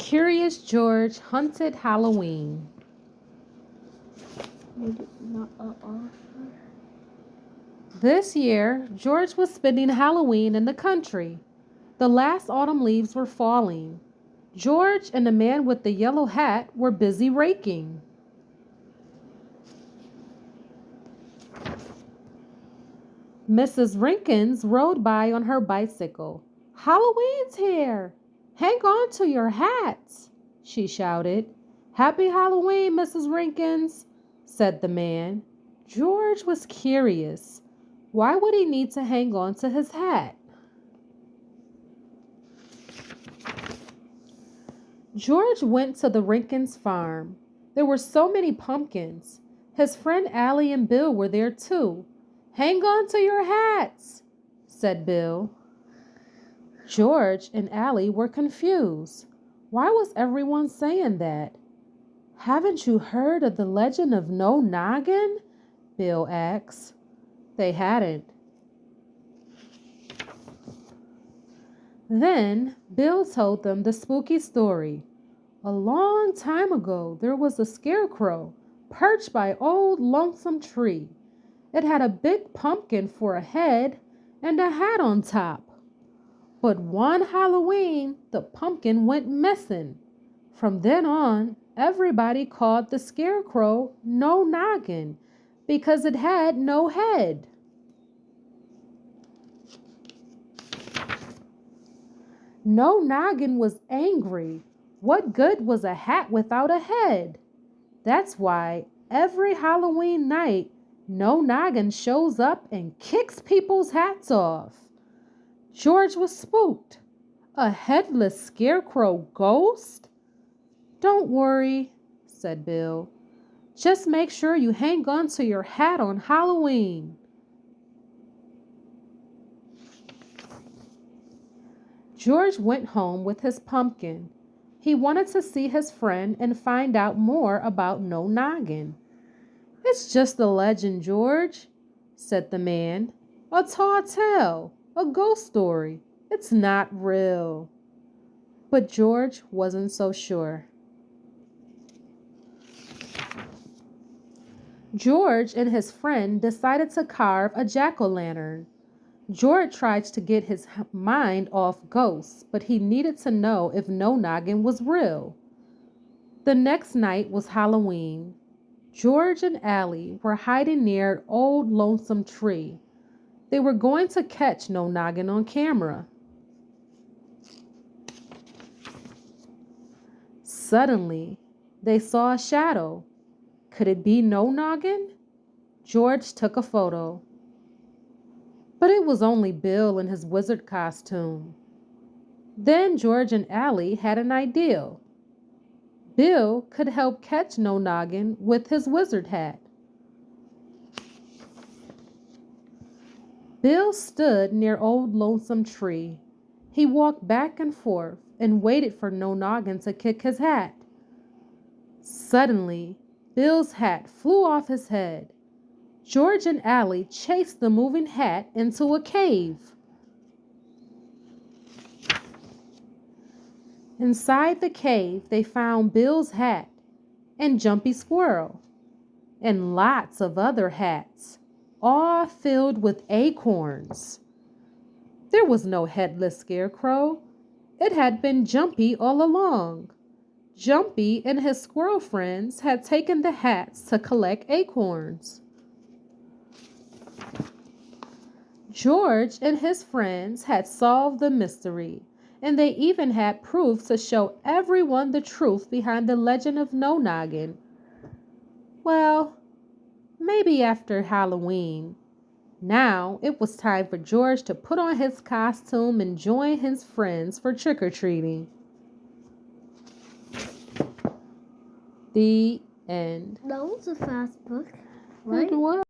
Curious George hunted Halloween. This year, George was spending Halloween in the country. The last autumn leaves were falling. George and the man with the yellow hat were busy raking. Mrs. Rinkins rode by on her bicycle. "Halloween's here! Hang on to your hats!" she shouted. "Happy Halloween, Mrs. Rinkins," said the man. George was curious. Why would he need to hang on to his hat? George went to the Rinkins farm. There were so many pumpkins. His friend Allie and Bill were there too. "Hang on to your hats," said Bill. George and Allie were confused. Why was everyone saying that? "Haven't you heard of the legend of No Noggin?" Bill asked. They hadn't. Then Bill told them the spooky story. A long time ago, there was a scarecrow perched by an old lonesome tree. It had a big pumpkin for a head and a hat on top. But one Halloween, the pumpkin went missing. From then on, everybody called the scarecrow No Noggin because it had no head. No Noggin was angry. What good was a hat without a head? That's why every Halloween night, No Noggin shows up and kicks people's hats off. George was spooked. A headless scarecrow ghost? "Don't worry," said Bill. "Just make sure you hang on to your hat on Halloween." George went home with his pumpkin. He wanted to see his friend and find out more about No Noggin. "It's just a legend, George," said the man. "A tall tale, a ghost story. It's not real." But George wasn't so sure. George and his friend decided to carve a jack-o'-lantern. George tried to get his mind off ghosts, but he needed to know if No Noggin was real. The next night was Halloween. George and Allie were hiding near an old lonesome tree. They were going to catch No Noggin on camera. Suddenly, they saw a shadow. Could it be No Noggin? George took a photo. But it was only Bill in his wizard costume. Then George and Allie had an idea. Bill could help catch No Noggin with his wizard hat. Bill stood near old lonesome tree. He walked back and forth and waited for No Noggin to kick his hat. Suddenly, Bill's hat flew off his head. George and Allie chased the moving hat into a cave. Inside the cave, they found Bill's hat and Jumpy Squirrel and lots of other hats, all filled with acorns. There was no headless scarecrow. It had been Jumpy all along. Jumpy and his squirrel friends had taken the hats to collect acorns. George and his friends had solved the mystery, and they even had proof to show everyone the truth behind the legend of No Noggin. Well, maybe after Halloween. Now it was time for George to put on his costume and join his friends for trick-or-treating. The end. That was a fast book, right? It was.